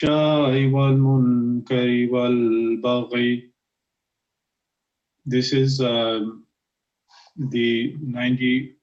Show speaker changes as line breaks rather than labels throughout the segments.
والمنكر والبغي. This is the 90.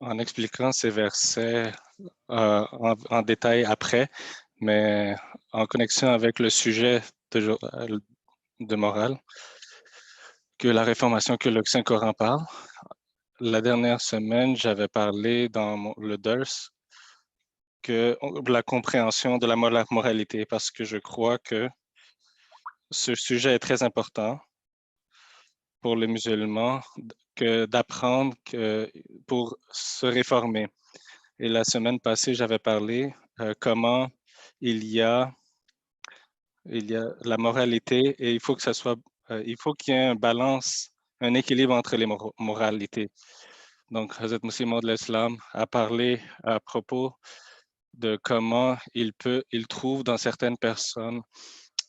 En expliquant ces versets en détail après, mais en connexion avec le sujet de morale, que la réformation que le Saint-Coran parle. La dernière semaine, j'avais parlé dans le DERS que la compréhension de la moralité, parce que je crois que ce sujet est très important pour les musulmans que d'apprendre pour se réformer. Et la semaine passée, j'avais parlé comment il y a la moralité et il faut que ça soit, il faut qu'il y ait un balance, un équilibre entre les moralités. Donc, Hazrat Masih Maud l'Islam a parlé à propos de comment il trouve dans certaines personnes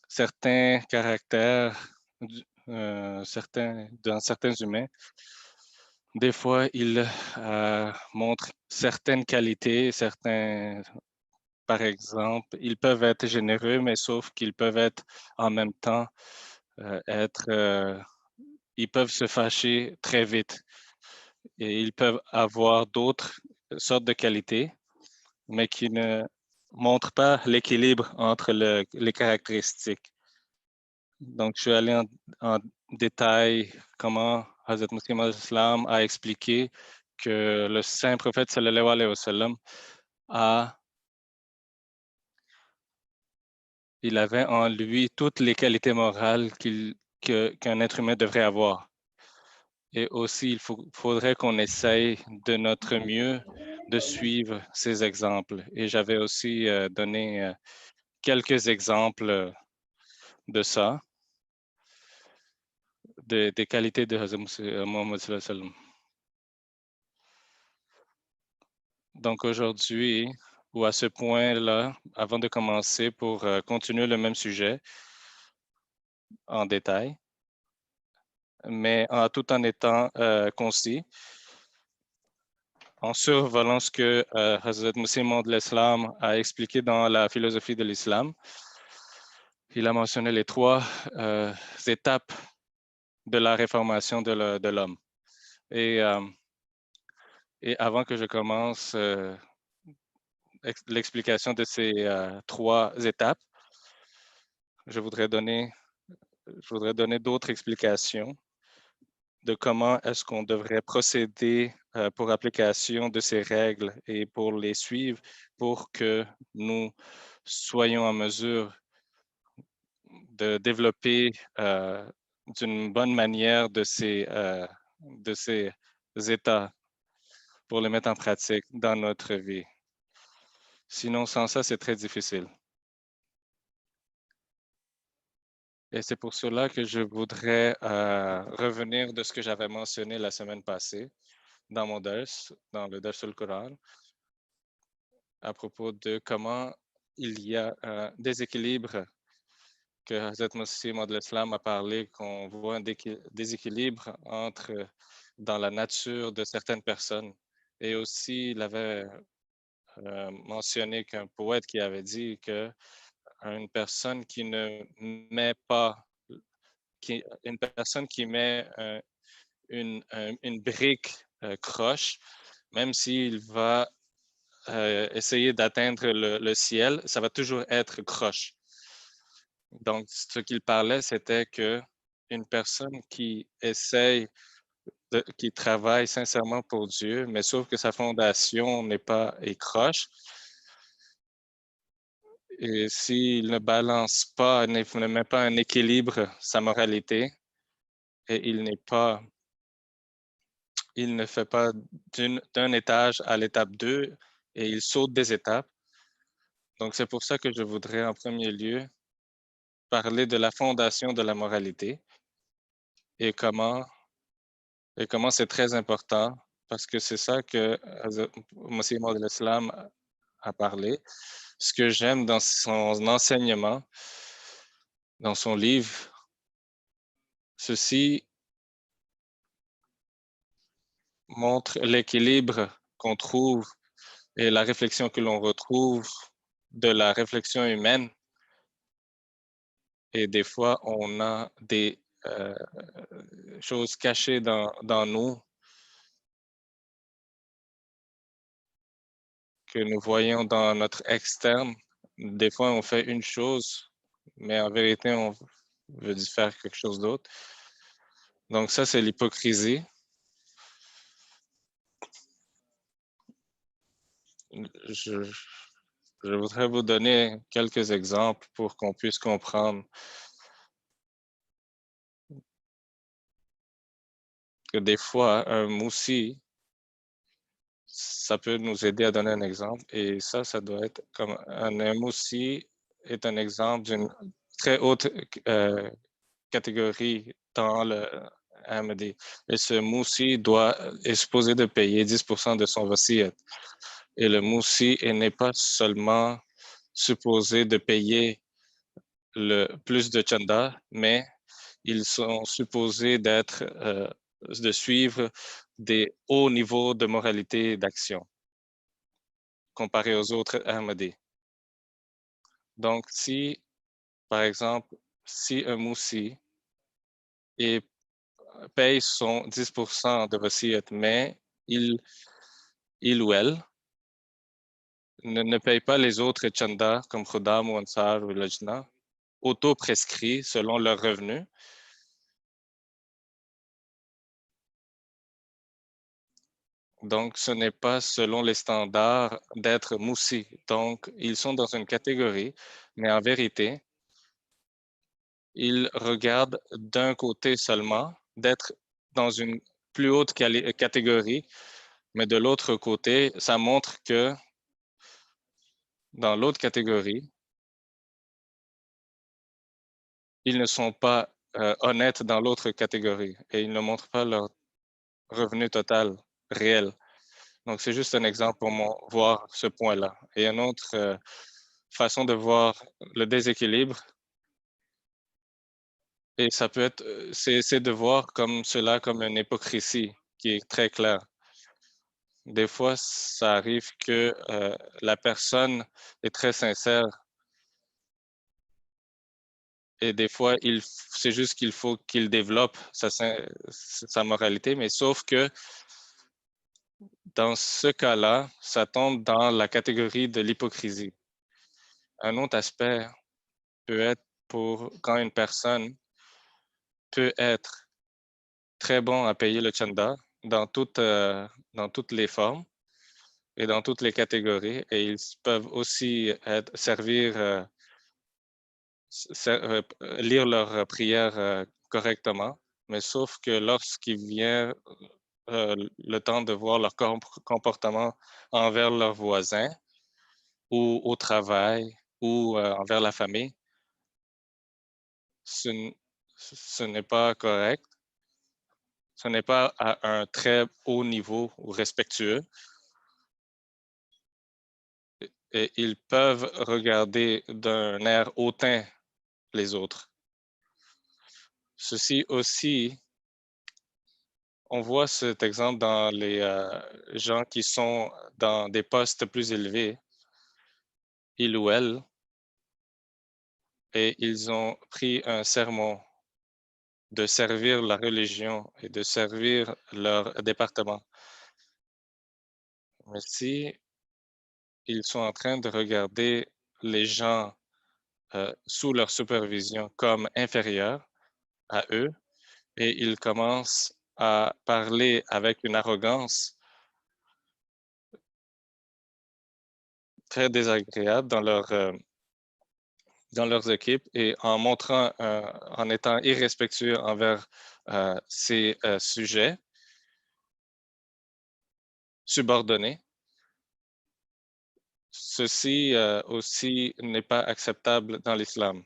certains caractères, dans certains humains. Des fois, il montre certaines qualités, par exemple, ils peuvent être généreux, mais sauf qu'ils peuvent être en même temps ils peuvent se fâcher très vite et ils peuvent avoir d'autres sortes de qualités, mais qui ne montrent pas l'équilibre entre les caractéristiques. Donc, je suis allé en détail comment Hazrat Muslim al-Islam a expliqué que le saint prophète sallallahu alayhi wa sallam il avait en lui toutes les qualités morales qu'un être humain devrait avoir. Et aussi, faudrait qu'on essaye de notre mieux de suivre ces exemples. Et j'avais aussi donné quelques exemples de ça, des qualités de Hazrat Mohammed sallallahu alayhi wa sallam. Donc aujourd'hui, ou à ce point-là, avant de commencer pour continuer le même sujet en détail, mais tout en étant concis, en survolant ce que Hazrat Masih Maud l'Islam a expliqué dans la philosophie de l'islam. Il a mentionné les trois étapes de la réformation de l'homme. Et avant que je commence l'explication de ces trois étapes, je voudrais donner d'autres explications de comment est-ce qu'on devrait procéder pour application de ces règles et pour les suivre pour que nous soyons en mesure de développer d'une bonne manière de ces états pour les mettre en pratique dans notre vie. Sinon, sans ça, c'est très difficile. Et c'est pour cela que je voudrais revenir de ce que j'avais mentionné la semaine passée dans mon dars, dans le dars al-Quran, à propos de comment il y a un déséquilibre que Hazrat Masih Maud l'Islam a parlé, qu'on voit un déséquilibre dans la nature de certaines personnes. Et aussi, il avait mentionné qu'un poète qui avait dit que une personne qui ne met pas, une personne qui met une brique croche, même s'il va essayer d'atteindre le ciel, ça va toujours être croche. Donc, ce qu'il parlait, c'était que une personne qui essaye, qui travaille sincèrement pour Dieu, mais sauf que sa fondation n'est pas est croche, et s'il ne balance pas, ne met pas un équilibre sa moralité, et il ne fait pas d'un étage à l'étape 2 et il saute des étapes. Donc, c'est pour ça que je voudrais en premier lieu parler de la fondation de la moralité et comment c'est très important parce que c'est ça que Monsieur Maud l'Islam a parlé. Ce que j'aime dans son enseignement, dans son livre, ceci montre l'équilibre qu'on trouve et la réflexion que l'on retrouve de la réflexion humaine. Et des fois, on a des choses cachées dans nous que nous voyons dans notre externe. Des fois, on fait une chose, mais en vérité, on veut faire quelque chose d'autre. Donc ça, c'est l'hypocrisie. Je, je voudrais vous donner quelques exemples pour qu'on puisse comprendre que des fois, un moussi, ça peut nous aider à donner un exemple. Et ça doit être comme un moussi est un exemple d'une très haute catégorie dans le Ahmadi. Et ce moussi est supposé de payer 10% de son wasiyat. Et le moussi n'est pas seulement supposé de payer le plus de chanda, mais ils sont supposés de suivre des hauts niveaux de moralité et d'action comparé aux autres Ahmadis. Donc, si, par exemple, si un moussi paye son 10% de wasiyat, mais il ou elle ne paye pas les autres chandas comme Khuddam ou Ansar ou Lajna, auto-prescrits selon leurs revenus. Donc, ce n'est pas selon les standards d'être moussi. Donc, ils sont dans une catégorie, mais en vérité, ils regardent d'un côté seulement, d'être dans une plus haute catégorie, mais de l'autre côté, ça montre que dans l'autre catégorie, ils ne sont pas honnêtes dans l'autre catégorie et ils ne montrent pas leur revenu total réel. Donc, c'est juste un exemple pour voir ce point-là. Et une autre façon de voir le déséquilibre, et ça peut être, c'est de voir comme cela comme une hypocrisie qui est très claire. Des fois, ça arrive que la personne est très sincère et des fois, c'est juste qu'il faut qu'il développe sa moralité, mais sauf que dans ce cas-là, ça tombe dans la catégorie de l'hypocrisie. Un autre aspect peut être pour quand une personne peut être très bon à payer le chanda dans toutes les formes et dans toutes les catégories, et ils peuvent aussi lire leurs prières correctement, mais sauf que lorsqu'il vient le temps de voir leur comportement envers leurs voisins ou au travail ou envers la famille, ce n'est pas correct. Ce n'est pas à un très haut niveau ou respectueux. Et ils peuvent regarder d'un air hautain les autres. Ceci aussi, on voit cet exemple dans les gens qui sont dans des postes plus élevés, ils ou elles et ils ont pris un serment de servir la religion et de servir leur département. Mais si ils sont en train de regarder les gens sous leur supervision comme inférieurs à eux et ils commencent à parler avec une arrogance très désagréable dans leurs équipes et en montrant, en étant irrespectueux envers ces sujets subordonnés. Ceci aussi n'est pas acceptable dans l'islam.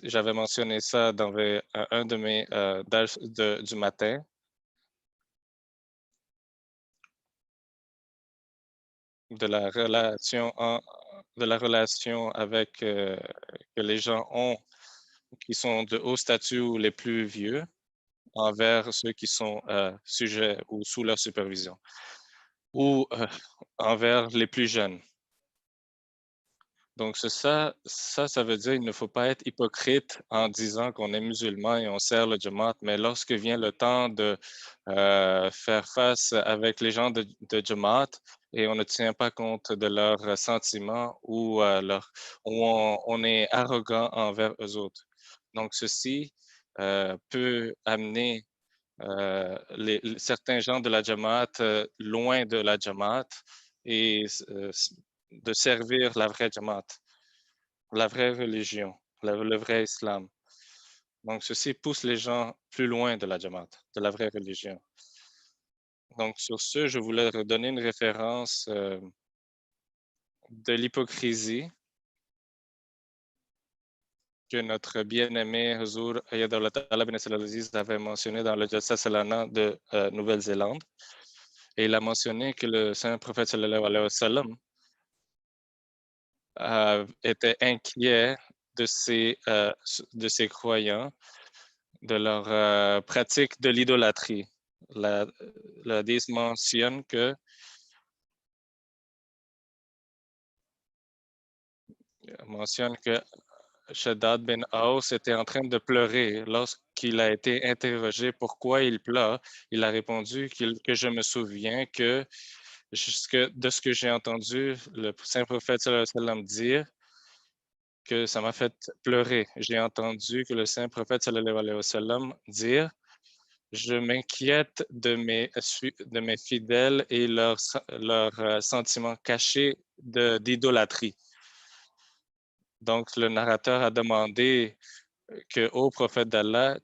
J'avais mentionné ça dans un de mes dars du matin. De la relation avec que les gens ont, qui sont de haut statut ou les plus vieux, envers ceux qui sont sujets ou sous leur supervision, ou envers les plus jeunes. Donc, c'est ça veut dire qu'il ne faut pas être hypocrite en disant qu'on est musulman et on sert le Jamaat, mais lorsque vient le temps de faire face avec les gens de Jamaat et on ne tient pas compte de leurs sentiments ou on est arrogant envers eux autres. Donc, ceci peut amener certains gens de la Jamaat loin de la Jamaat et de servir la vraie Jamaat, la vraie religion, le vrai islam. Donc, ceci pousse les gens plus loin de la Jamaat, de la vraie religion. Donc, sur ce, je voulais redonner une référence de l'hypocrisie que notre bien-aimé Huzour Ayadollah Ta'ala bin Aziz avait mentionné dans le Jalsa Salana de Nouvelle-Zélande. Et il a mentionné que le saint prophète sallallahu alayhi wa sallam était inquiet de ses croyants, de leur pratique de l'idolâtrie. Le hadith mentionne que Shaddad bin Aous était en train de pleurer lorsqu'il a été interrogé pourquoi il pleure. Il a répondu que je me souviens que de ce que j'ai entendu le saint prophète sallallahu alayhi wa sallam dire, que ça m'a fait pleurer. J'ai entendu que le saint prophète sallallahu alayhi wa sallam dire: je m'inquiète de mes fidèles et leurs sentiments cachés d'idolâtrie. Donc, le narrateur a demandé que, ô prophète d'Allah,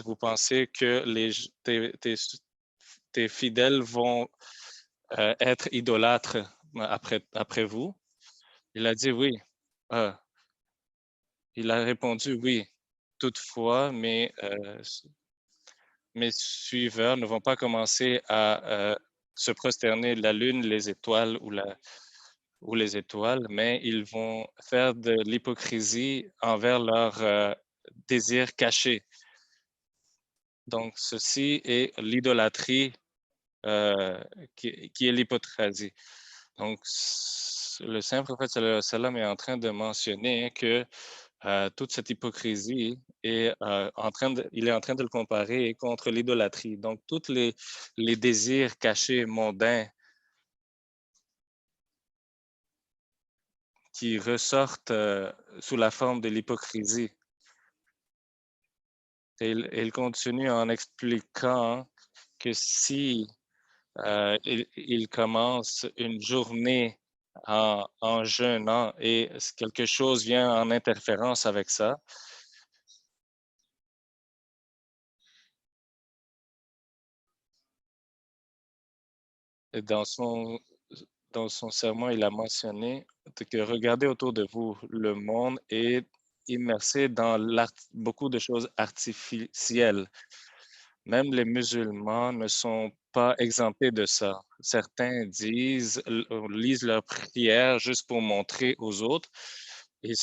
vous pensez que tes fidèles vont être idolâtres après vous? Il a dit oui. Il a répondu oui. Toutefois, mes suiveurs ne vont pas commencer à se prosterner la lune, les étoiles ou les étoiles, mais ils vont faire de l'hypocrisie envers leurs désirs cachés. Donc, ceci est l'idolâtrie qui est l'hypocrisie. Donc, le saint prophète sallallahu alayhi wa sallam est en train de mentionner que toute cette hypocrisie est il est en train de le comparer contre l'idolâtrie. Donc, tous les désirs cachés mondains qui ressortent sous la forme de l'hypocrisie. Et il continue en expliquant que si il commence une journée en jeûnant et quelque chose vient en interférence avec ça, et dans son sermon, il a mentionné que regardez autour de vous, le monde est immersé dans beaucoup de choses artificielles. Même les musulmans ne sont pas exemptés de ça. Certains lisent leurs prières juste pour montrer aux autres. Et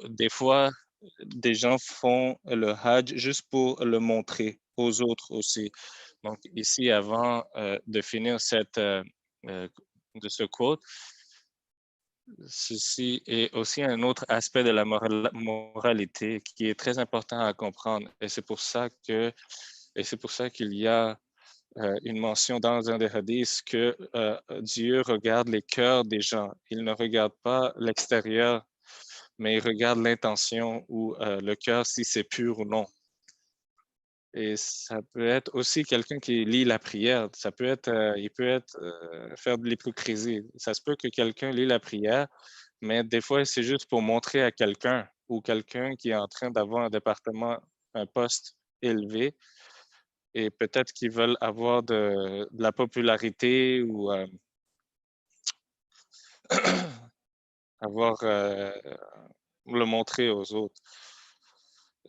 des fois, des gens font le hajj juste pour le montrer aux autres aussi. Donc ici, avant de finir de ce quote, ceci est aussi un autre aspect de la moralité qui est très important à comprendre. Et c'est pour ça qu'il y a une mention dans un des hadiths que Dieu regarde les cœurs des gens. Il ne regarde pas l'extérieur, mais il regarde l'intention ou le cœur, si c'est pur ou non. Et ça peut être aussi quelqu'un qui lit la prière. Ça peut être, il peut être faire de l'hypocrisie. Ça se peut que quelqu'un lit la prière, mais des fois, c'est juste pour montrer à quelqu'un ou quelqu'un qui est en train d'avoir un poste élevé, et peut-être qu'ils veulent avoir de la popularité ou avoir le montrer aux autres.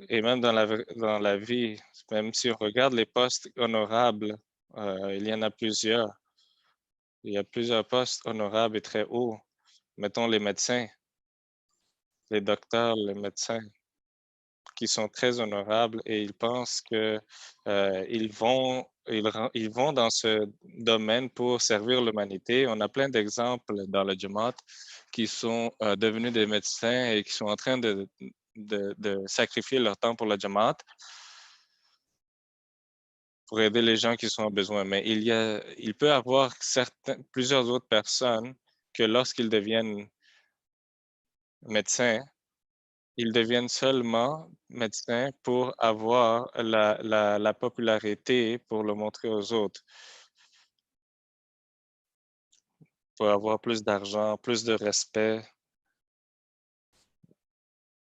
Et même dans la vie, même si on regarde les postes honorables, il y en a plusieurs. Il y a plusieurs postes honorables et très hauts. Mettons les médecins, les docteurs, les médecins, qui sont très honorables et ils pensent que ils vont dans ce domaine pour servir l'humanité. On a plein d'exemples dans le Jamaat qui sont devenus des médecins et qui sont en train de sacrifier leur temps pour le Jamaat pour aider les gens qui sont en besoin. Mais il peut y avoir plusieurs autres personnes que lorsqu'ils deviennent médecins, ils deviennent seulement médecins pour avoir la popularité, pour le montrer aux autres, pour avoir plus d'argent, plus de respect.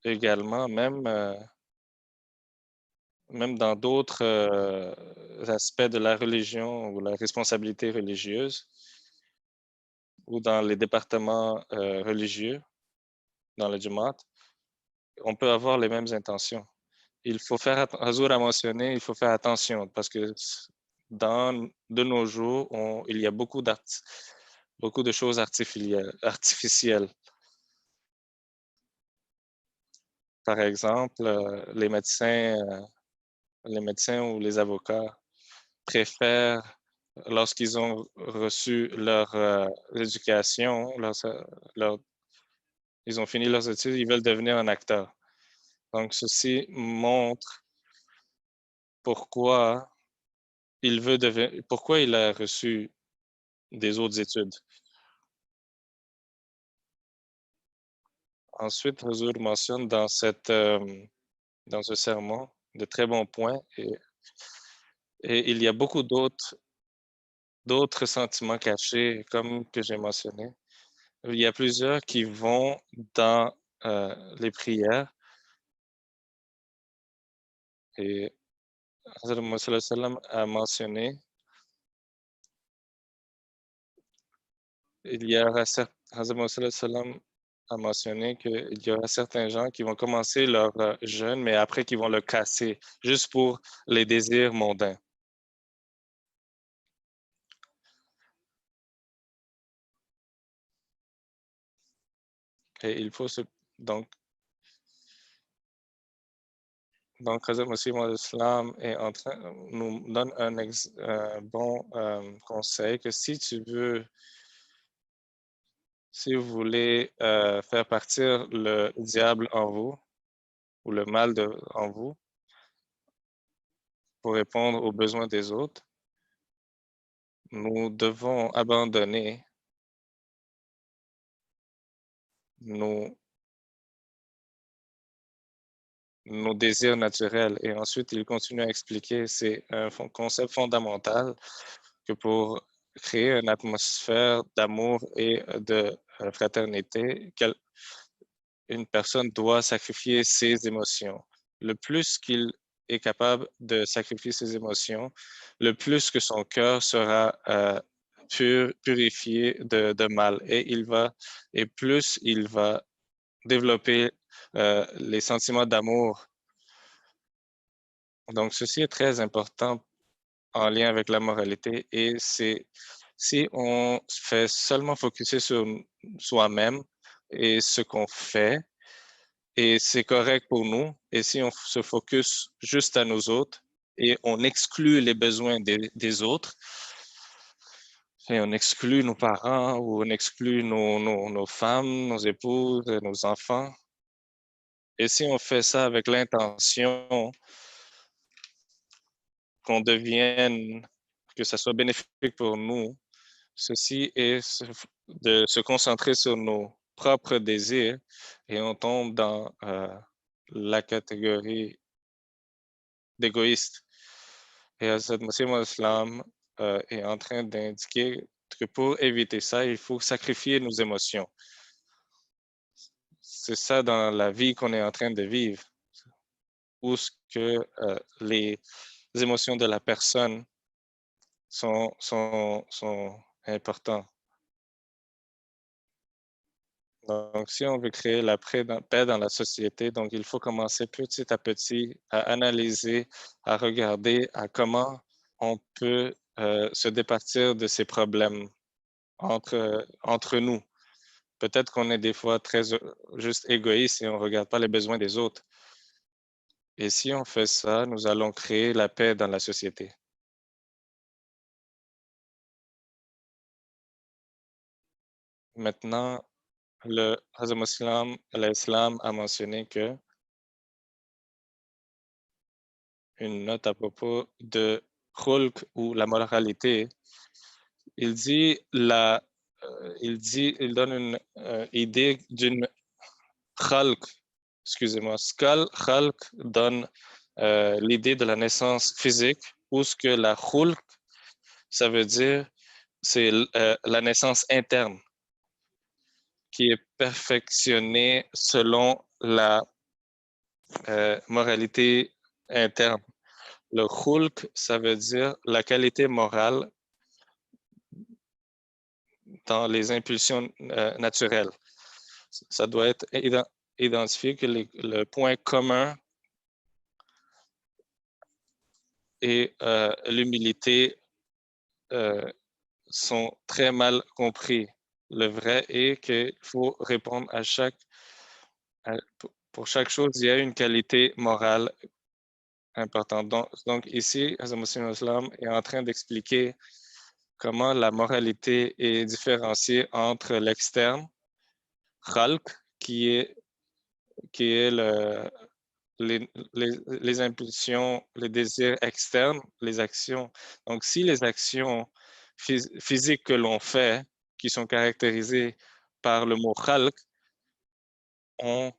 Également, même dans d'autres aspects de la religion ou la responsabilité religieuse, ou dans les départements religieux, dans le Jamaat, on peut avoir les mêmes intentions. Il faut faire, Hazur a mentionné, il faut faire attention parce que de nos jours, il y a beaucoup de choses artificielles. Par exemple, les médecins ou les avocats préfèrent, lorsqu'ils ont reçu leur éducation, ils ont fini leurs études, ils veulent devenir un acteur. Donc, ceci montre pourquoi pourquoi il a reçu des autres études. Ensuite, Huzour mentionne dans ce sermon de très bons points et il y a beaucoup d'autres sentiments cachés, comme que j'ai mentionné. Il y a plusieurs qui vont dans les prières et Hazrat Muhammad sallallahu alayhi wa sallam a mentionné Hazrat Muhammad sallallahu alayhi wa sallam a mentionné qu'il y aura certains gens qui vont commencer leur jeûne, mais après qui vont le casser, juste pour les désirs mondains. Et il faut donc Hazrat Masih Maud Islam nous donne un bon conseil que si vous voulez faire partir le diable en vous ou le mal en vous pour répondre aux besoins des autres, nous devons abandonner nos désirs naturels. Et ensuite, il continue à expliquer, c'est un concept fondamental que pour créer une atmosphère d'amour et de fraternité, une personne doit sacrifier ses émotions. Le plus qu'il est capable de sacrifier ses émotions, le plus que son cœur sera purifié de mal et plus il va développer les sentiments d'amour. Donc, ceci est très important en lien avec la moralité et si on fait seulement focuser sur soi-même et ce qu'on fait, et c'est correct pour nous, et si on se focus juste à nous autres et on exclut les besoins des autres, et on exclut nos parents ou on exclut nos femmes, nos épouses, nos enfants. Et si on fait ça avec l'intention qu'on devienne, que ça soit bénéfique pour nous, ceci est de se concentrer sur nos propres désirs et on tombe dans la catégorie d'égoïste. Et Hazrat Masih Islam est en train d'indiquer que pour éviter ça, il faut sacrifier nos émotions. C'est ça dans la vie qu'on est en train de vivre, où ce que les émotions de la personne sont importantes. Donc, si on veut créer la paix dans la société, donc il faut commencer petit à petit à analyser, à regarder à comment on peut se départir de ces problèmes entre nous. Peut-être qu'on est des fois très juste égoïste et on ne regarde pas les besoins des autres. Et si on fait ça, nous allons créer la paix dans la société. Maintenant, le Hazrat l'Islam a mentionné que une note à propos de khulq ou la moralité, il dit il donne une idée d'une khalq, excusez-moi, khalq donne l'idée de la naissance physique, ou ce que la khulq, ça veut dire, c'est la naissance interne qui est perfectionnée selon la moralité interne. Le khulq, ça veut dire la qualité morale dans les impulsions naturelles. Ça doit être identifié que le point commun et l'humilité sont très mal compris. Le vrai est qu'il faut répondre pour chaque chose, il y a une qualité morale importante. Donc ici, Hazrat Masih Islam est en train d'expliquer comment la moralité est différenciée entre l'externe, khalq, qui est les impulsions, les désirs externes, les actions. Donc, si les actions physiques que l'on fait, qui sont caractérisées par le mot khalq, ont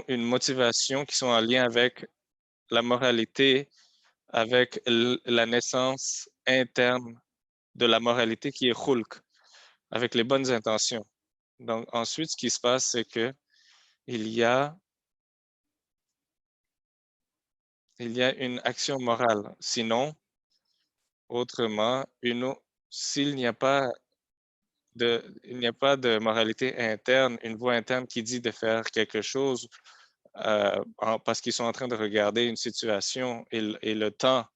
une motivation qui sont en lien avec la moralité, avec la naissance interne de la moralité qui est khulq, avec les bonnes intentions. Donc, ensuite, ce qui se passe, c'est que il y a une action morale. Sinon, autrement, s'il n'y a pas il n'y a pas de moralité interne, une voix interne qui dit de faire quelque chose parce qu'ils sont en train de regarder une situation et le temps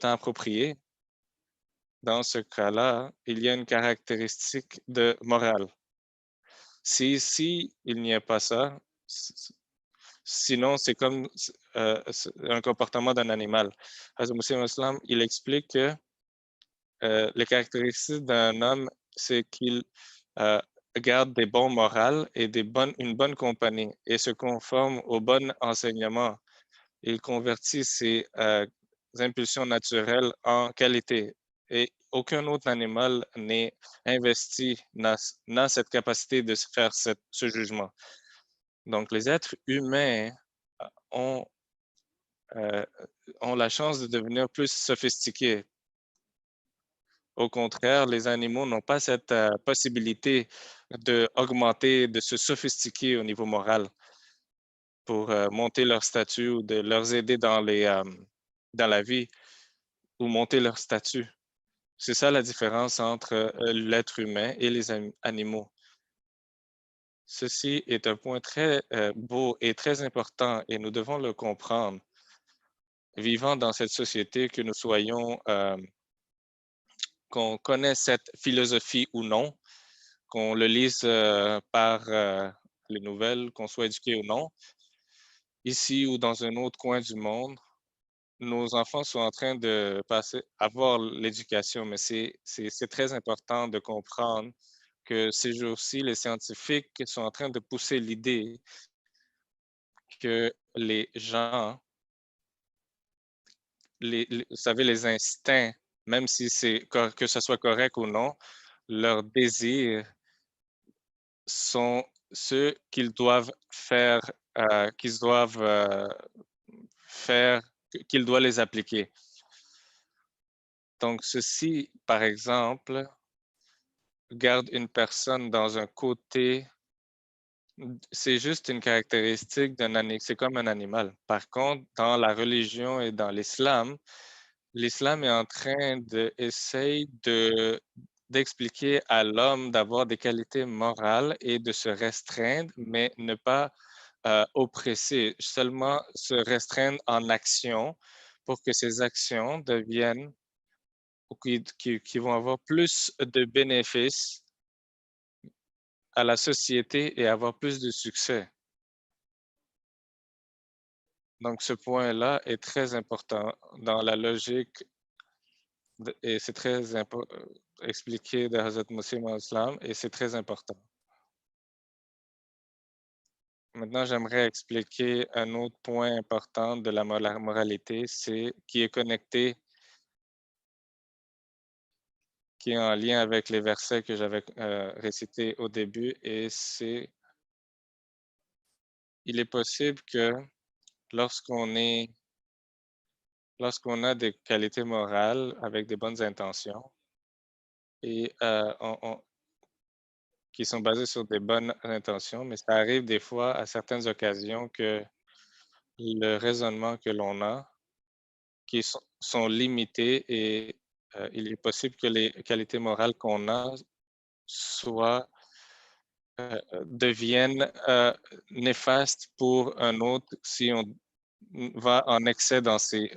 approprié. Dans ce cas-là, il y a une caractéristique de morale. Si il n'y a pas ça, sinon c'est comme un comportement d'un animal. Hazrat Masih Islam, il explique que les caractéristiques d'un homme, c'est qu'il garde des bons morales et une bonne compagnie et se conforme aux bons enseignements. Il convertit ses impulsions naturelles en qualité. Et aucun autre animal n'est investi, n'a cette capacité de faire ce jugement. Donc, les êtres humains ont, ont la chance de devenir plus sophistiqués. Au contraire, les animaux n'ont pas cette possibilité d'augmenter, de se sophistiquer au niveau moral pour monter leur statut ou de leur aider dans la vie ou monter leur statut. C'est ça la différence entre l'être humain et les animaux. Ceci est un point très beau et très important et nous devons le comprendre. Vivant dans cette société, que nous soyons, qu'on connaisse cette philosophie ou non, qu'on le lise par les nouvelles, qu'on soit éduqué ou non, ici ou dans un autre coin du monde, nos enfants sont en train de avoir l'éducation, mais c'est très important de comprendre que ces jours-ci, les scientifiques sont en train de pousser l'idée que les gens, vous savez, les instincts, même si que ce soit correct ou non, leurs désirs sont ceux qu'ils doivent faire, qu'ils doivent faire, qu'ils doivent les appliquer. Donc, ceci, par exemple, garde une personne dans un côté, c'est juste une caractéristique d'un animal, c'est comme un animal. Par contre, dans la religion et dans l'islam est en train d'essayer d'expliquer à l'homme d'avoir des qualités morales et de se restreindre, mais ne pas oppresser, seulement se restreindre en action pour que ces actions deviennent ou qui vont avoir plus de bénéfices à la société et avoir plus de succès. Donc ce point-là est très important dans la logique et c'est très expliqué de Hazrat Masih Maud Islam et c'est très important. Maintenant, j'aimerais expliquer un autre point important de la moralité, c'est qui est connecté, qui est en lien avec les versets que j'avais récités au début et c'est il est possible que lorsqu'on est lorsqu'on a des qualités morales avec des bonnes intentions et qui sont basées sur des bonnes intentions, mais ça arrive des fois à certaines occasions que le raisonnement que l'on a, sont limités et il est possible que les qualités morales qu'on a soient, deviennent néfastes pour un autre si on va en excès dans ces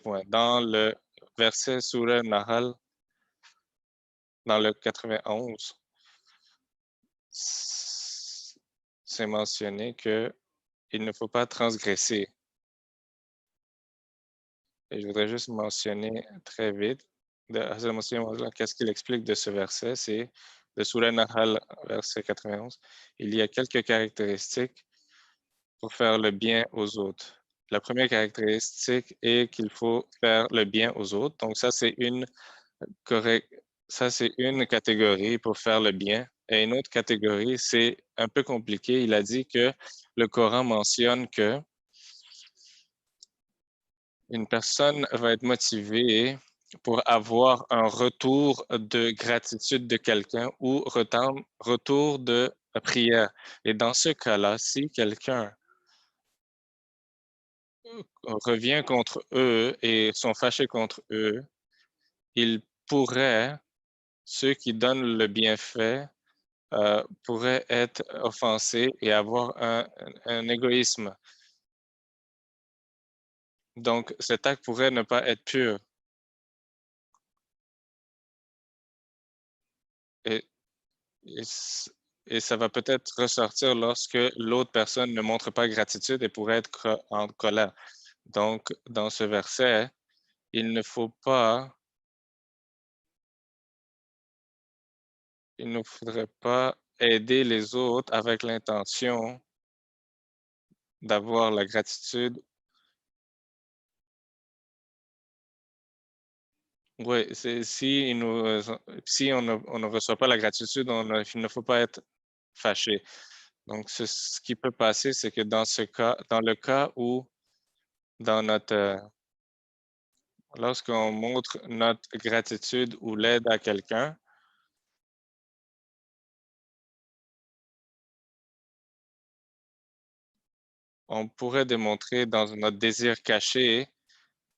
points. Dans le verset Surah Nahl, dans le 91, c'est mentionné que il ne faut pas transgresser. Et je voudrais juste mentionner très vite de Hazrat Masih Maud qu'est-ce qu'il explique de ce verset, c'est de Surah Nahl, verset 91. Il y a quelques caractéristiques pour faire le bien aux autres. La première caractéristique est qu'il faut faire le bien aux autres. Donc correct, ça c'est une catégorie pour faire le bien. Et une autre catégorie, c'est un peu compliqué. Il a dit que le Coran mentionne que une personne va être motivée pour avoir un retour de gratitude de quelqu'un ou retour de prière. Et dans ce cas-là, si quelqu'un revient contre eux et sont fâchés contre eux, ils pourraient, ceux qui donnent le bienfait, pourraient être offensés et avoir un égoïsme. Donc, cet acte pourrait ne pas être pur. Et, et, et ça va peut-être ressortir lorsque l'autre personne ne montre pas gratitude et pourrait être en colère. Donc, dans ce verset, il ne faut pas, il ne faudrait pas aider les autres avec l'intention d'avoir la gratitude. Oui, c'est si on ne reçoit pas la gratitude, il ne faut pas être fâché. Donc, ce qui peut passer, c'est que dans le cas où dans lorsqu'on montre notre gratitude ou l'aide à quelqu'un, on pourrait démontrer dans notre désir caché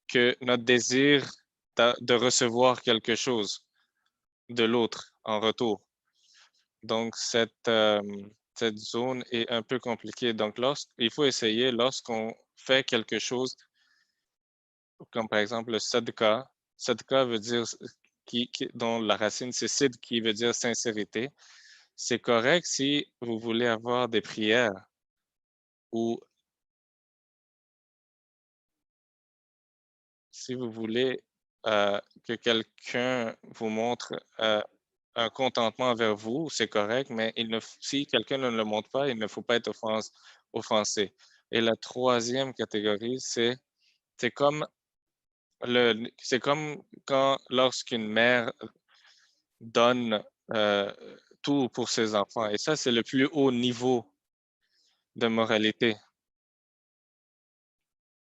que notre désir de recevoir quelque chose de l'autre en retour. Donc, cette zone est un peu compliquée. Donc, il faut essayer lorsqu'on fait quelque chose, comme par exemple le sadka. Sadka veut dire, dont la racine c'est sid, qui veut dire sincérité. C'est correct si vous voulez avoir des prières ou si vous voulez que quelqu'un vous montre un contentement envers vous, c'est correct, mais si quelqu'un ne le montre pas, il ne faut pas être offensé. Et la troisième catégorie, c'est comme c'est comme quand lorsqu'une mère donne tout pour ses enfants. Et ça, c'est le plus haut niveau de moralité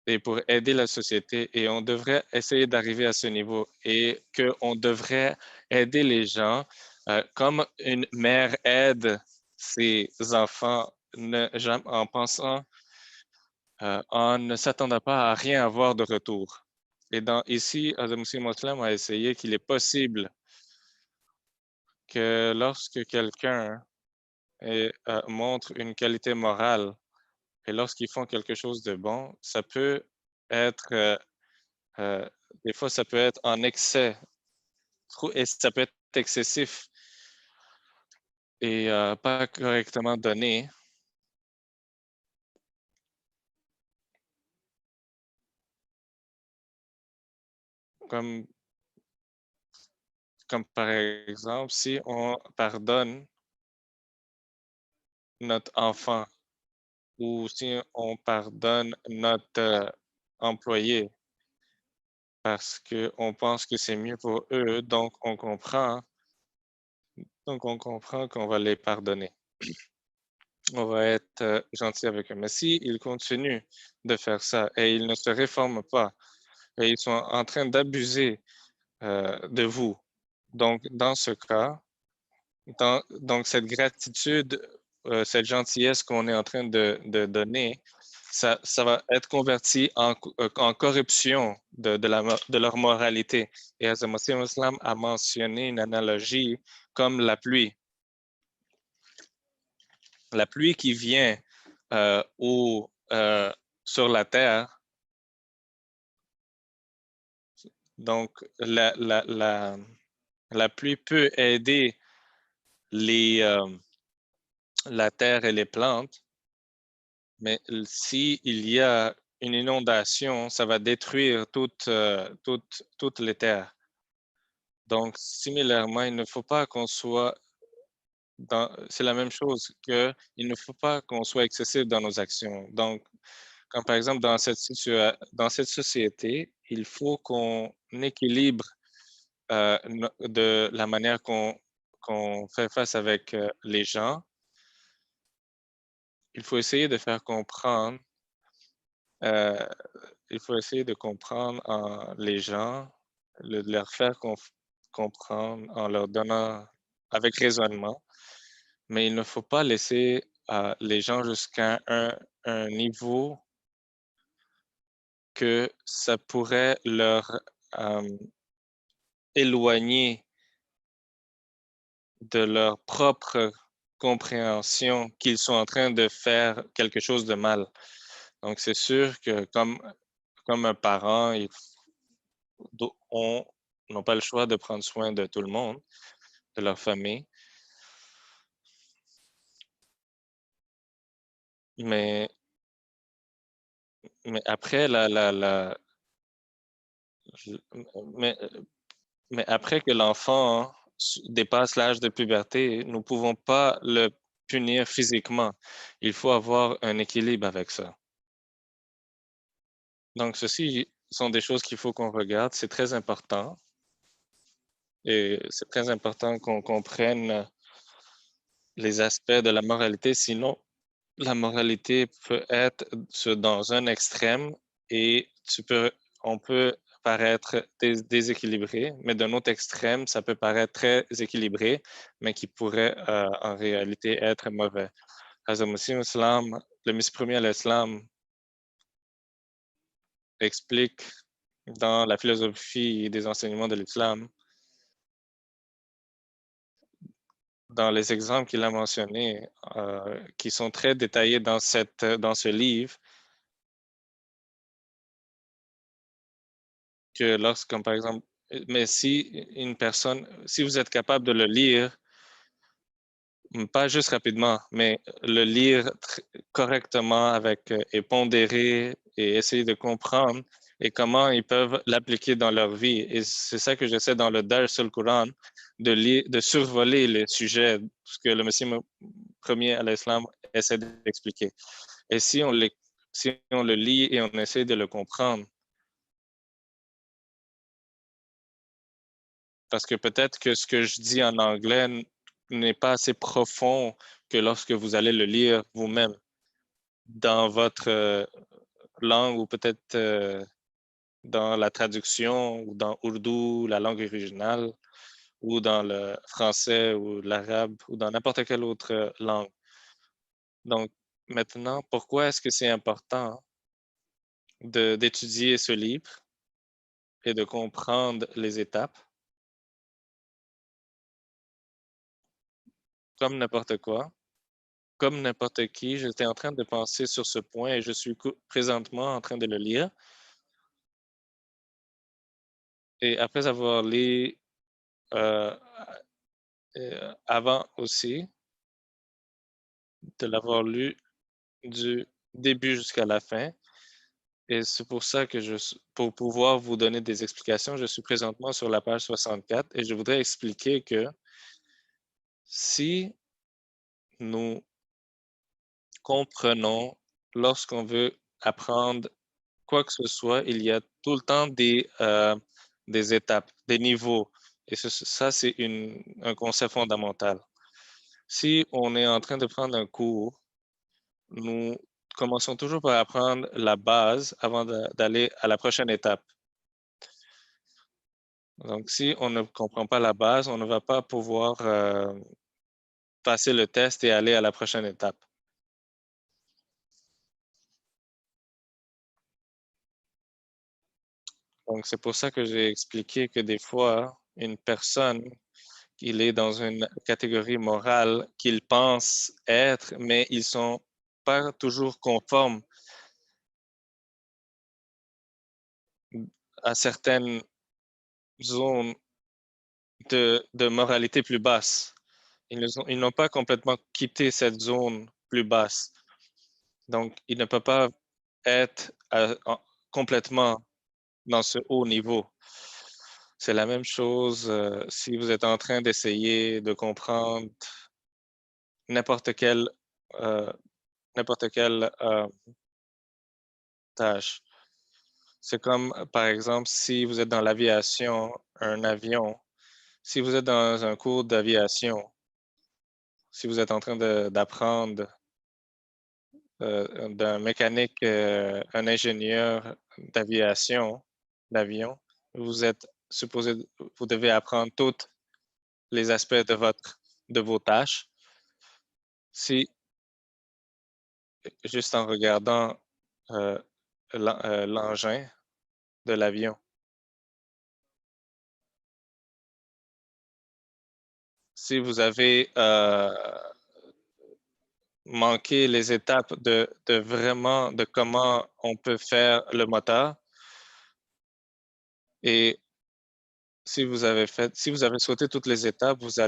et pour aider la société. Et on devrait essayer d'arriver à ce niveau et qu'on devrait aider les gens comme une mère aide ses enfants en pensant, en ne s'attendant pas à rien avoir de retour. Et ici, Azamsi Moslam a essayé qu'il est possible que lorsque quelqu'un montre une qualité morale et lorsqu'ils font quelque chose de bon, ça peut être, euh, des fois, ça peut être en excès et ça peut être excessif et pas correctement donné. Comme, comme par exemple, si on pardonne notre enfant ou si on pardonne notre employé parce qu'on pense que c'est mieux pour eux, donc on comprend qu'on va les pardonner. On va être gentil avec eux. Mais s'ils continuent de faire ça et ils ne se réforment pas et ils sont en train d'abuser de vous, donc dans ce cas, donc cette gratitude, cette gentillesse qu'on est en train de donner, ça va être converti en corruption de leur moralité. Et Azamasi Islam a mentionné une analogie comme la pluie. La pluie qui vient sur la terre, donc la pluie peut aider la terre et les plantes, mais s'il y a une inondation, ça va détruire toutes les terres. Donc, similairement, il ne faut pas qu'on soit c'est la même chose qu'il ne faut pas qu'on soit excessif dans nos actions. Donc, comme par exemple dans cette société, il faut qu'on équilibre de la manière qu'on fait face avec les gens. Il faut essayer de faire comprendre, euh, il faut essayer de comprendre les gens, leur faire comprendre en leur donnant avec raisonnement, mais il ne faut pas laisser les gens jusqu'à un niveau que ça pourrait leur éloigner de leur propre compréhension qu'ils sont en train de faire quelque chose de mal. Donc, c'est sûr que comme un parent, on n'ont pas le choix de prendre soin de tout le monde, de leur famille. Mais, mais après, mais, mais après que l'enfant dépasse l'âge de puberté, nous ne pouvons pas le punir physiquement. Il faut avoir un équilibre avec ça. Donc, ceci sont des choses qu'il faut qu'on regarde. C'est très important. Et c'est très important qu'on comprenne les aspects de la moralité. Sinon, la moralité peut être dans un extrême et on peut paraître déséquilibré, mais d'un autre extrême, ça peut paraître très équilibré, mais qui pourrait en réalité être mauvais. Le Messie premier à l'Islam explique dans la philosophie des enseignements de l'Islam, dans les exemples qu'il a mentionnés, qui sont très détaillés dans ce livre, que lorsqu'on, par exemple, mais si si vous êtes capable de le lire, pas juste rapidement, mais le lire correctement et pondérer et essayer de comprendre, et comment ils peuvent l'appliquer dans leur vie. Et c'est ça que j'essaie dans le Dars al-Quran, de survoler les sujets, ce que le Messie premier à l'islam essaie d'expliquer. Et si on le lit et on essaie de le comprendre, parce que peut-être que ce que je dis en anglais n'est pas assez profond que lorsque vous allez le lire vous-même dans votre langue ou peut-être dans la traduction ou dans Urdu, la langue originale, ou dans le français ou l'arabe ou dans n'importe quelle autre langue. Donc, maintenant, pourquoi est-ce que c'est important d'étudier ce livre et de comprendre les étapes? Comme n'importe quoi, comme n'importe qui, j'étais en train de penser sur ce point et je suis présentement en train de le lire. Et après avoir lu euh, avant aussi, de l'avoir lu du début jusqu'à la fin. Et c'est pour ça que pour pouvoir vous donner des explications, je suis présentement sur la page 64 et je voudrais expliquer que si nous comprenons lorsqu'on veut apprendre quoi que ce soit, il y a tout le temps des étapes, des niveaux. Et ça, c'est un concept fondamental. Si on est en train de prendre un cours, nous commençons toujours par apprendre la base avant d'aller à la prochaine étape. Donc, si on ne comprend pas la base, on ne va pas pouvoir passer le test et aller à la prochaine étape. Donc, c'est pour ça que j'ai expliqué que des fois, une personne, il est dans une catégorie morale qu'il pense être, mais ils sont pas toujours conformes à certaines zones de moralité plus basse. Ils n'ont pas complètement quitté cette zone plus basse. Donc, ils ne peuvent pas être complètement dans ce haut niveau. C'est la même chose si vous êtes en train d'essayer de comprendre n'importe quelle, euh, n'importe quelle tâche. C'est comme, par exemple, si vous êtes dans l'aviation, un avion, si vous êtes dans un cours d'aviation, si vous êtes en train d'apprendre d'un mécanique, un ingénieur d'avion, vous êtes supposé, vous devez apprendre tous les aspects de vos tâches. Si, juste en regardant euh, l'engin de l'avion, si vous avez manqué les étapes de vraiment de comment on peut faire le moteur et si vous avez sauté toutes les étapes, vous a-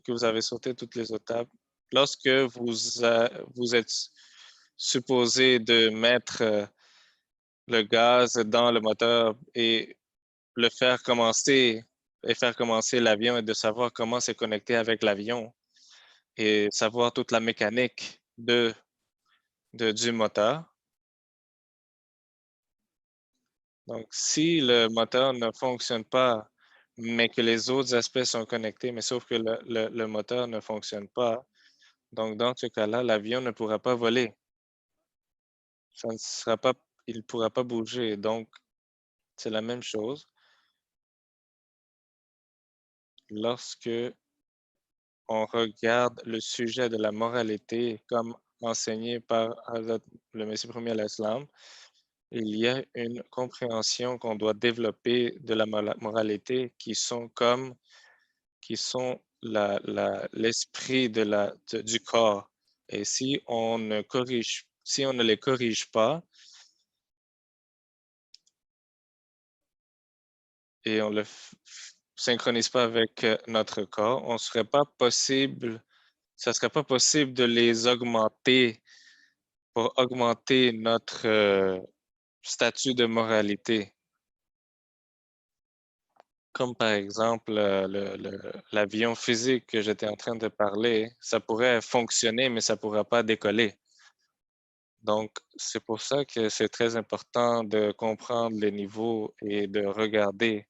que vous avez sauté toutes les étapes, lorsque vous êtes supposé de mettre le gaz dans le moteur et le faire commencer et faire commencer l'avion et de savoir comment c'est connecté avec l'avion et savoir toute la mécanique du moteur. Donc, si le moteur ne fonctionne pas, mais que les autres aspects sont connectés, mais sauf que le moteur ne fonctionne pas, donc dans ce cas-là, l'avion ne pourra pas voler. Ça ne sera pas, il ne pourra pas bouger. Donc, c'est la même chose lorsque on regarde le sujet de la moralité comme enseigné par le Messie premier à l'Islam, il y a une compréhension qu'on doit développer de la moralité qui sont l'esprit du corps. Et si on ne les corrige pas et on le synchronise pas avec notre corps, ça serait pas possible de les augmenter pour augmenter notre statut de moralité. Comme par exemple l'avion physique que j'étais en train de parler, ça pourrait fonctionner, mais ça ne pourra pas décoller. Donc, c'est pour ça que c'est très important de comprendre les niveaux et de regarder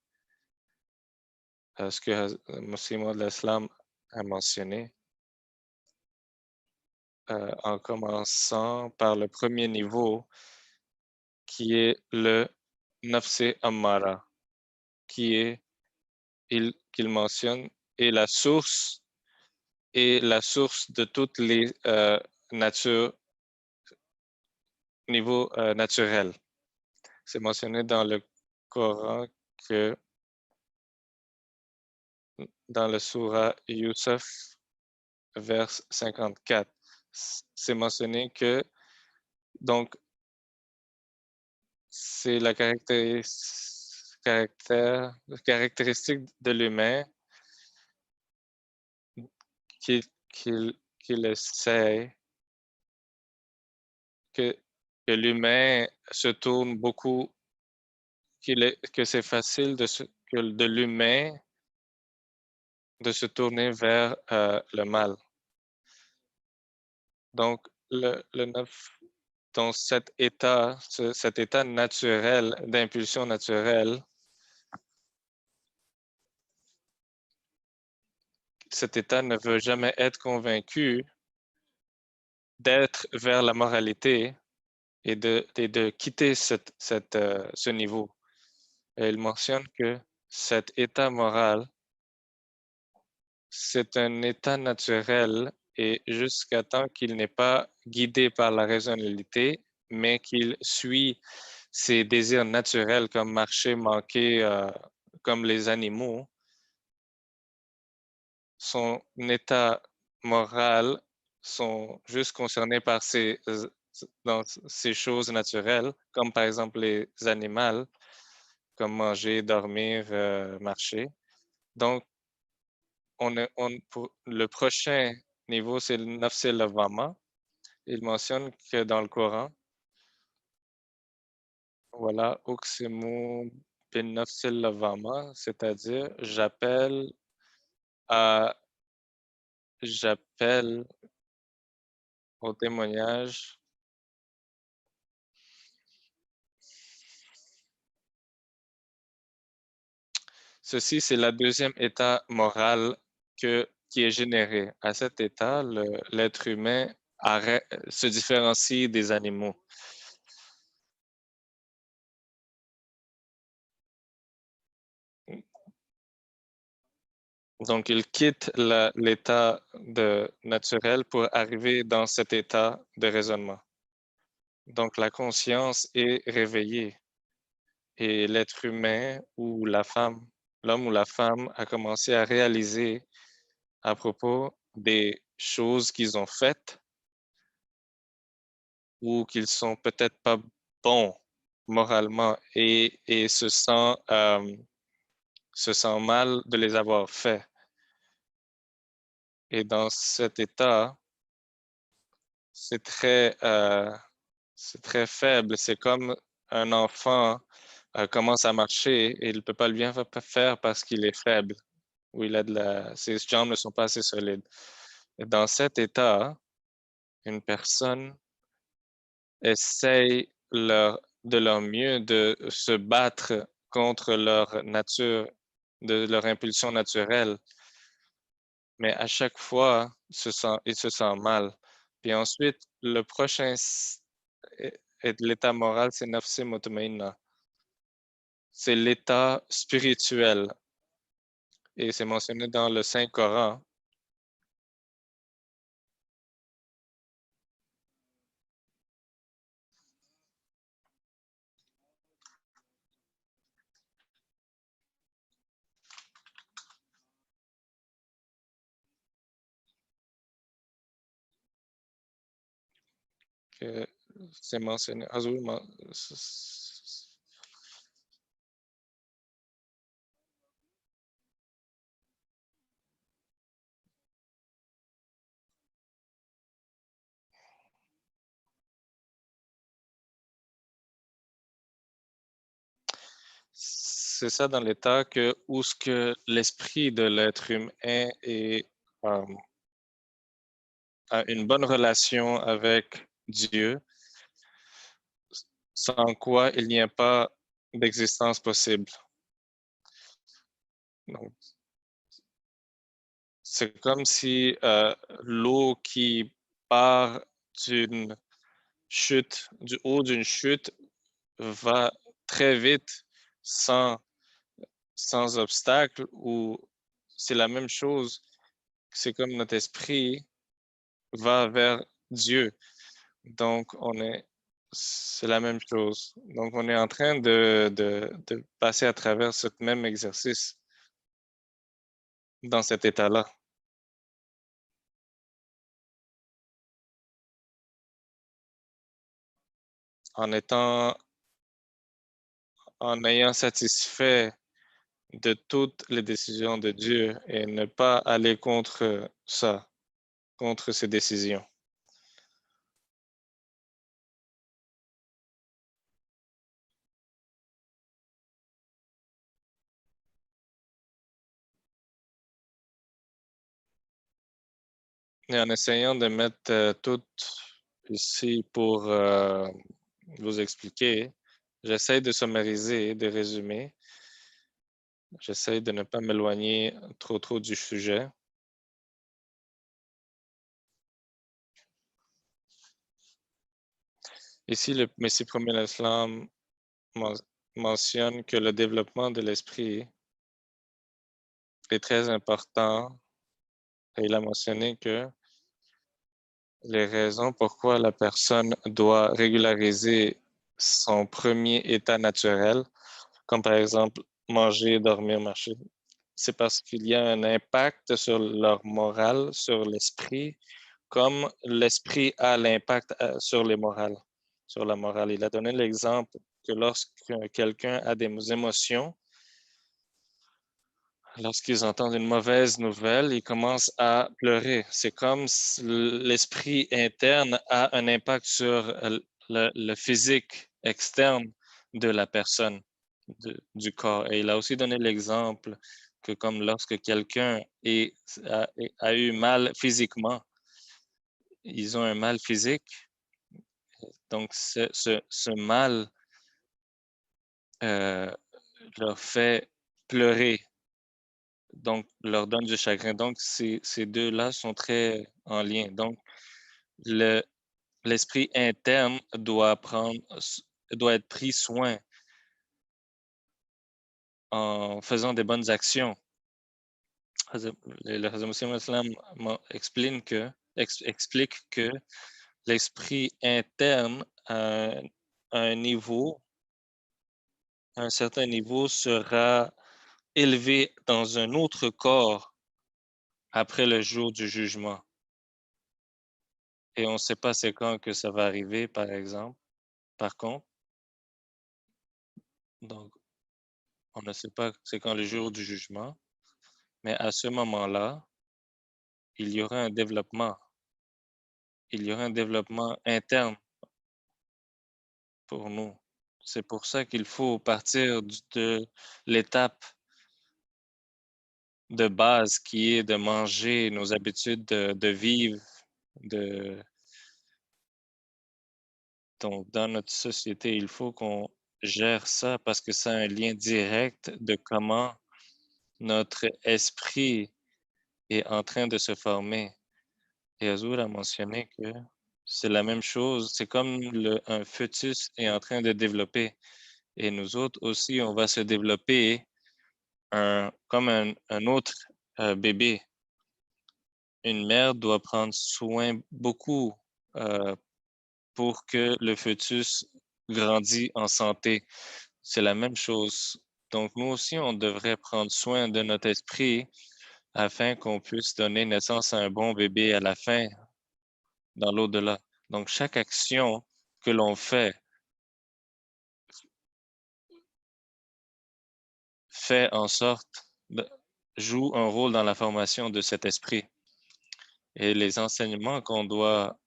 ce que Monsieur Maud l'Islam a mentionné, en commençant par le premier niveau qui est le Nafse Ammara, qui est, qu'il mentionne, est la source de toutes les natures, niveau naturel. C'est mentionné dans le Coran que dans le Surah Yusuf, vers 54, c'est mentionné que donc c'est la caractéristique de l'humain qu'il qu'il essaie que, que l'humain se tourne beaucoup, que c'est facile de l'humain de se tourner vers le mal. Donc, le neuf, dans cet état, cet état naturel, d'impulsion naturelle, cet état ne veut jamais être convaincu d'être vers la moralité et de quitter ce niveau. Et il mentionne que cet état moral, c'est un état naturel et jusqu'à temps qu'il n'est pas guidé par la rationalité, mais qu'il suit ses désirs naturels comme marcher, manquer, comme les animaux, son état moral sont juste concernés par ces choses naturelles, comme par exemple les animaux, comme manger, dormir, marcher. Donc, pour le prochain niveau, c'est le Nafs al-Lawwama. Il mentionne que dans le Coran, voilà, Uqsimu bin Nafs al-Lawwama, c'est-à-dire à j'appelle au témoignage. Ceci, c'est la deuxième état moral qui est généré. À cet état, l'être humain se différencie des animaux. Donc, il quitte l'état naturel pour arriver dans cet état de raisonnement. Donc, la conscience est réveillée et l'être humain ou la femme, l'homme ou la femme a commencé à réaliser à propos des choses qu'ils ont faites ou qu'ils sont peut-être pas bons moralement et se sent mal de les avoir faits. Et dans cet état, c'est très faible. C'est comme un enfant commence à marcher et il ne peut pas le bien faire parce qu'il est faible ou ses jambes ne sont pas assez solides. Et dans cet état, une personne essayent de leur mieux de se battre contre leur nature, de leur impulsion naturelle, mais à chaque fois, ils se sentent mal. Puis ensuite, le prochain est l'état moral, c'est nafsi mutmainna. C'est l'état spirituel et c'est mentionné dans le Saint-Coran. Que c'est mentionné. C'est ça dans l'état où ce que l'esprit de l'être humain est, euh, a une bonne relation avec Dieu, sans quoi il n'y a pas d'existence possible. Donc, c'est comme si l'eau qui part d'une chute, du haut d'une chute, va très vite sans, sans obstacle, ou c'est la même chose. C'est comme notre esprit va vers Dieu. Donc, c'est la même chose. Donc, on est en train de passer à travers ce même exercice dans cet état-là. En étant, en ayant satisfait de toutes les décisions de Dieu et ne pas aller contre ça, contre ses décisions. Et en essayant de mettre tout ici pour vous expliquer, j'essaie de summariser, de résumer. J'essaie de ne pas m'éloigner trop du sujet. Ici, le Messie premier l'Islam mentionne que le développement de l'esprit est très important, et il a mentionné que les raisons pourquoi la personne doit régulariser son premier état naturel, comme par exemple manger, dormir, marcher, c'est parce qu'il y a un impact sur leur morale, sur l'esprit, comme l'esprit a l'impact sur les morales, sur la morale. Il a donné l'exemple que lorsque quelqu'un a des émotions, lorsqu'ils entendent une mauvaise nouvelle, ils commencent à pleurer. C'est comme si l'esprit interne a un impact sur le physique externe de la personne, du corps. Et il a aussi donné l'exemple que comme lorsque quelqu'un a eu mal physiquement, ils ont un mal physique, donc ce mal euh, leur fait pleurer, donc leur donne du chagrin. Donc, ces deux-là sont très en lien. Donc, le, l'esprit interne doit être pris soin en faisant des bonnes actions. Le Hazrat Islam explique que l'esprit interne à un niveau, à un certain niveau, sera élevé dans un autre corps après le jour du jugement. Et on ne sait pas c'est quand que ça va arriver, par exemple, par contre. Donc, on ne sait pas c'est quand le jour du jugement, mais à ce moment-là, il y aura un développement. Il y aura un développement interne pour nous. C'est pour ça qu'il faut partir de l'étape de base qui est de manger, nos habitudes de vivre, de, donc dans notre société, il faut qu'on gère ça parce que ça a un lien direct de comment notre esprit est en train de se former. Et Azur a mentionné que c'est la même chose, c'est comme un fœtus est en train de développer. Et nous autres aussi, on va se développer comme un autre bébé. Une mère doit prendre soin beaucoup euh, pour que le fœtus grandisse en santé. C'est la même chose. Donc, nous aussi, on devrait prendre soin de notre esprit afin qu'on puisse donner naissance à un bon bébé à la fin, dans l'au-delà. Donc, chaque action que l'on fait en sorte, joue un rôle dans la formation de cet esprit. Et les enseignements qu'on doit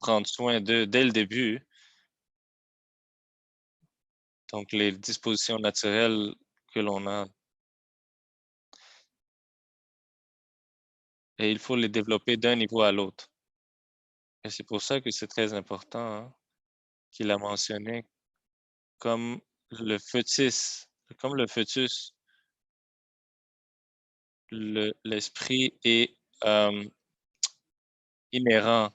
prendre soin d'eux dès le début, Donc, les dispositions naturelles que l'on a. Et il faut les développer d'un niveau à l'autre. Et c'est pour ça que c'est très important, hein, qu'il a mentionné comme le fœtus, l'esprit est inhérent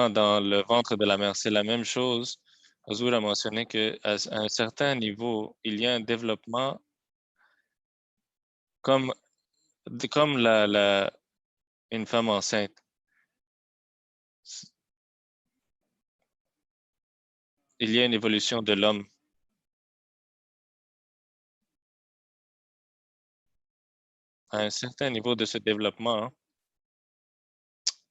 dans le ventre de la mère. C'est la même chose. Azul a mentionné qu'à un certain niveau, il y a un développement comme une femme enceinte. Il y a une évolution de l'homme. À un certain niveau de ce développement, hein,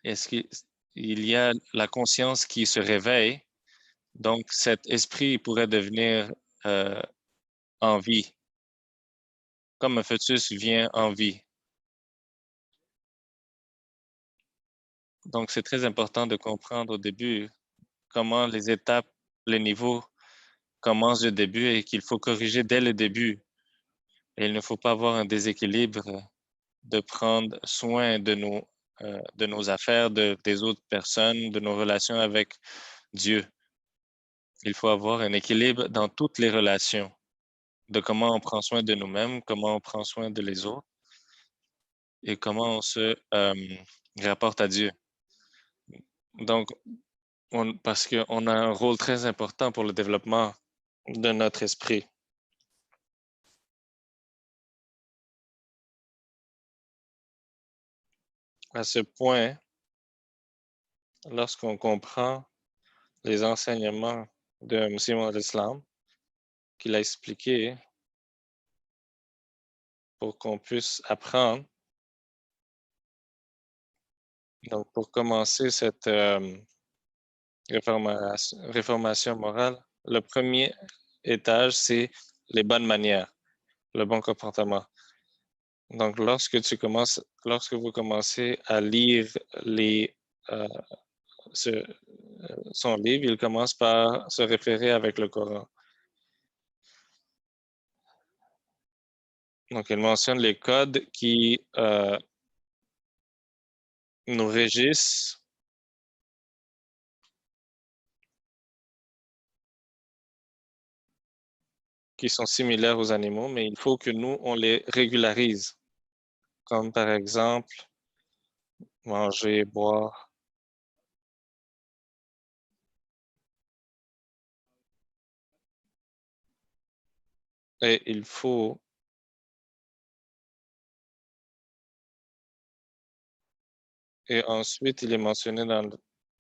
est-ce qu'il y a la conscience qui se réveille? Donc, cet esprit pourrait devenir en vie, comme un fœtus vient en vie. Donc, c'est très important de comprendre au début comment les étapes, les niveaux commencent du début et qu'il faut corriger dès le début. Et il ne faut pas avoir un déséquilibre de prendre soin de nos affaires, des autres personnes, de nos relations avec Dieu. Il faut avoir un équilibre dans toutes les relations, de comment on prend soin de nous-mêmes, comment on prend soin de les autres et comment on se rapporte à Dieu. Donc, parce qu'on a un rôle très important pour le développement de notre esprit. À ce point, lorsqu'on comprend les enseignements de M. l'Islam, qu'il a expliqué pour qu'on puisse apprendre. Donc, pour commencer cette réformation morale, le premier étage, c'est les bonnes manières, le bon comportement. Donc, lorsque vous commencez à lire son livre, il commence par se référer avec le Coran. Donc, il mentionne les codes qui nous régissent qui sont similaires aux animaux, mais il faut que nous, on les régularise. Comme par exemple, manger, boire. Et il faut et ensuite, il est mentionné dans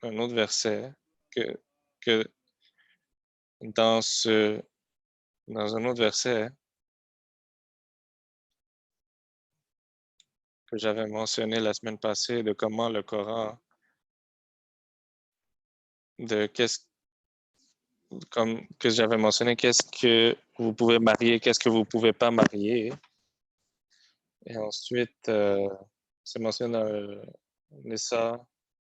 un autre verset que dans un autre verset que j'avais mentionné la semaine passée de comment le Coran, comme que j'avais mentionné, qu'est-ce que vous pouvez marier, qu'est-ce que vous ne pouvez pas marier. Et ensuite, c'est mentionné dans Nissa,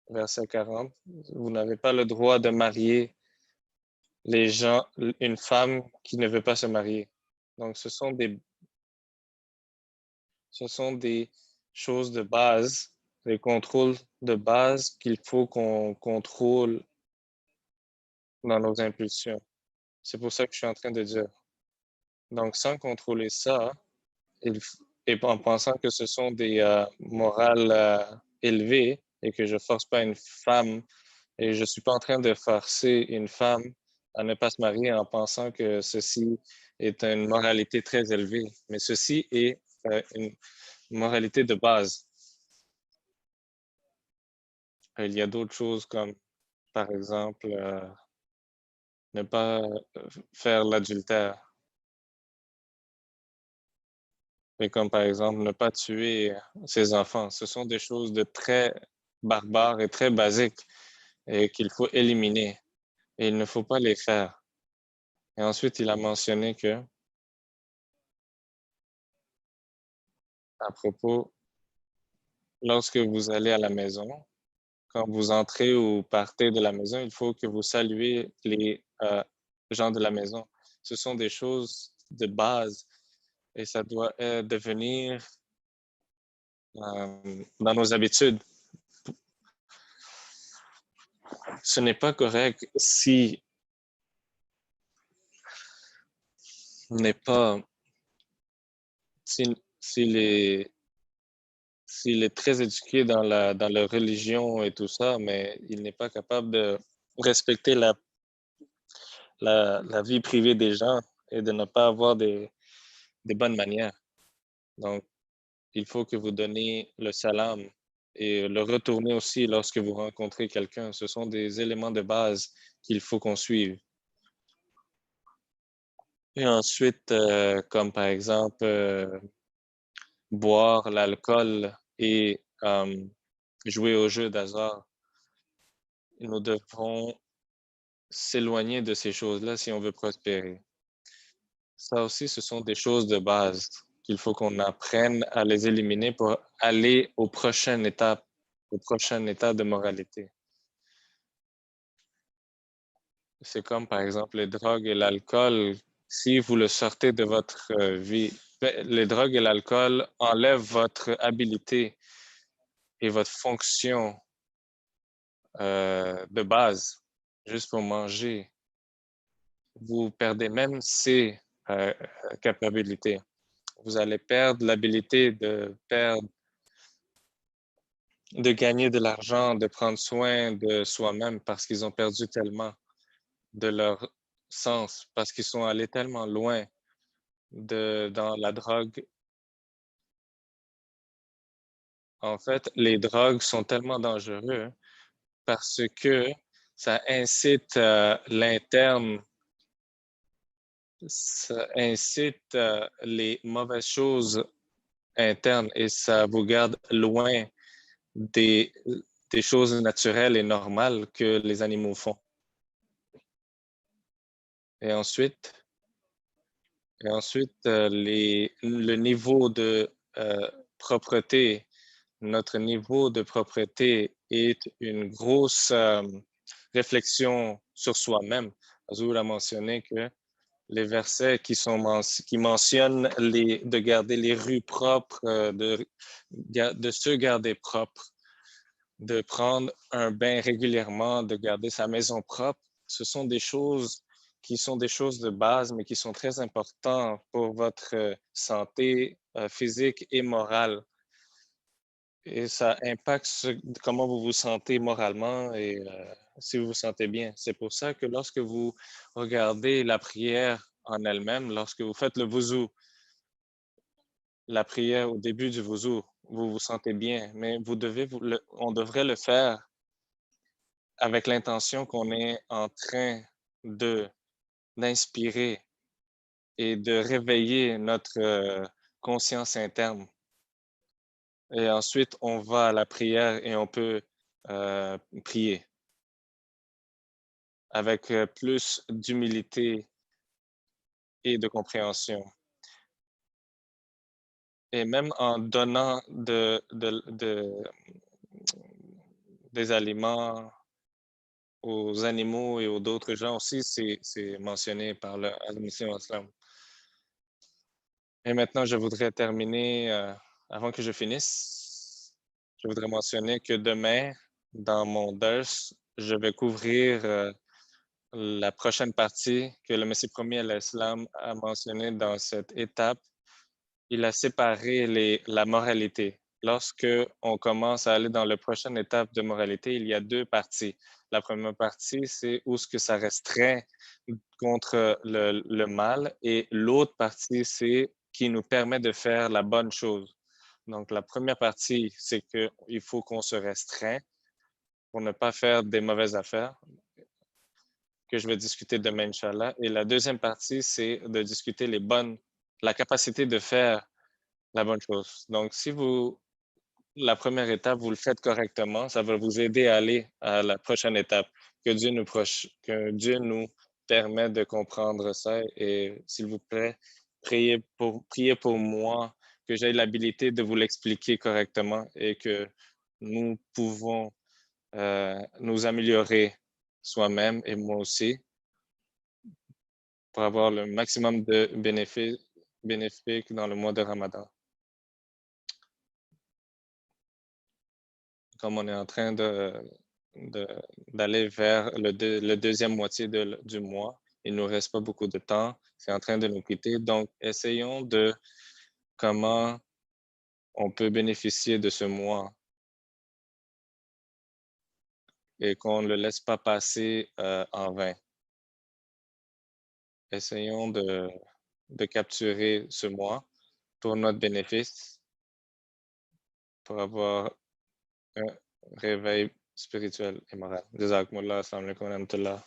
verset 40, vous n'avez pas le droit de marier une femme qui ne veut pas se marier. Donc, ce sont des choses de base, des contrôles de base qu'il faut qu'on contrôle dans nos impulsions. C'est pour ça que je suis en train de dire. Donc, sans contrôler ça, et en pensant que ce sont des morales élevées et que je force pas une femme et je suis pas en train de forcer une femme à ne pas se marier en pensant que ceci est une moralité très élevée, mais ceci est une moralité de base. Il y a d'autres choses comme, par exemple, ne pas faire l'adultère. Mais comme par exemple, ne pas tuer ses enfants. Ce sont des choses de très barbares et très basiques et qu'il faut éliminer. Et il ne faut pas les faire. Et ensuite, il a mentionné que, à propos, lorsque vous allez à la maison, quand vous entrez ou partez de la maison, il faut que vous saluez les gens de la maison. Ce sont des choses de base et ça doit devenir dans nos habitudes. Ce n'est pas correct si n'est pas si, s'il est s'il est très éduqué dans la religion et tout ça, mais il n'est pas capable de respecter la vie privée des gens et de ne pas avoir des bonnes manières. Donc, il faut que vous donniez le salam et le retourner aussi lorsque vous rencontrez quelqu'un. Ce sont des éléments de base qu'il faut qu'on suive. Et ensuite, comme par exemple, boire l'alcool et jouer aux jeux d'hasard. Nous devons s'éloigner de ces choses-là si on veut prospérer. Ça aussi, ce sont des choses de base qu'il faut qu'on apprenne à les éliminer pour aller au prochain état de moralité. C'est comme par exemple les drogues et l'alcool. Si vous le sortez de votre vie, les drogues et l'alcool enlèvent votre habilité et votre fonction de base, juste pour manger. Vous perdez même ces capacités. Vous allez perdre l'habilité de gagner de l'argent, de prendre soin de soi-même parce qu'ils ont perdu tellement de leur sens, parce qu'ils sont allés tellement loin dans la drogue. En fait, les drogues sont tellement dangereux parce que ça incite l'interne, ça incite les mauvaises choses internes et ça vous garde loin des, des choses naturelles et normales que les animaux font. Et ensuite, le niveau de propreté, notre niveau de propreté est une grosse réflexion sur soi-même. Azul a mentionné que les versets qui mentionnent de garder les rues propres, de se garder propre, de prendre un bain régulièrement, de garder sa maison propre, ce sont des choses qui sont des choses de base, mais qui sont très importantes pour votre santé physique et morale. Et ça impacte comment vous vous sentez moralement et si vous vous sentez bien. C'est pour ça que lorsque vous regardez la prière en elle-même, lorsque vous faites le wuzu, la prière au début du wuzu, vous vous sentez bien, mais on devrait le faire avec l'intention qu'on est en train de d'inspirer et de réveiller notre conscience interne. Et ensuite, on va à la prière et on peut prier avec plus d'humilité et de compréhension. Et même en donnant des aliments aux animaux et aux d'autres gens aussi, c'est mentionné par le Muslim Islam. Et maintenant, je voudrais terminer, avant que je finisse, je voudrais mentionner que demain, dans mon dars, je vais couvrir la prochaine partie que le Messie premier à l'Islam a mentionné dans cette étape. Il a séparé la moralité. Lorsque on commence à aller dans la prochaine étape de moralité, il y a deux parties. La première partie, c'est où ce que ça restreint contre le mal et l'autre partie, c'est qui nous permet de faire la bonne chose. Donc, la première partie, c'est qu'il faut qu'on se restreint pour ne pas faire des mauvaises affaires, que je vais discuter demain, Inch'Allah. Et la deuxième partie, c'est de discuter la capacité de faire la bonne chose. Donc, si la première étape, vous le faites correctement, ça va vous aider à aller à la prochaine étape. Que Dieu nous permette de comprendre ça. Et s'il vous plaît, priez pour moi, que j'ai l'habilité de vous l'expliquer correctement et que nous pouvons nous améliorer soi-même et moi aussi pour avoir le maximum de bénéfiques dans le mois de Ramadan. Comme on est en train d'aller vers le deuxième moitié du mois, il ne nous reste pas beaucoup de temps, c'est en train de nous quitter. Donc, essayons de comment on peut bénéficier de ce mois et qu'on ne le laisse pas passer en vain. Essayons de capturer ce mois pour notre bénéfice, pour avoir un réveil spirituel et moral. Jazakumullah, assalamu alaikum wa rahmatullah.